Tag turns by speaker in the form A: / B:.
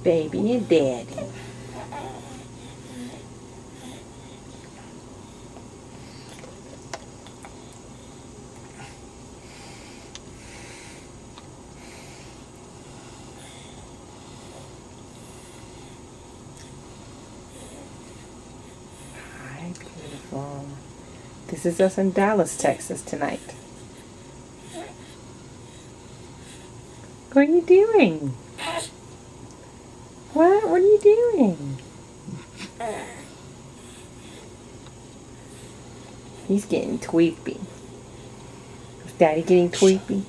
A: Baby and daddy. Hi, beautiful. This is us in Dallas, Texas tonight. What are you doing? What? What are you doing? He's getting tweepy. Is Daddy getting tweepy?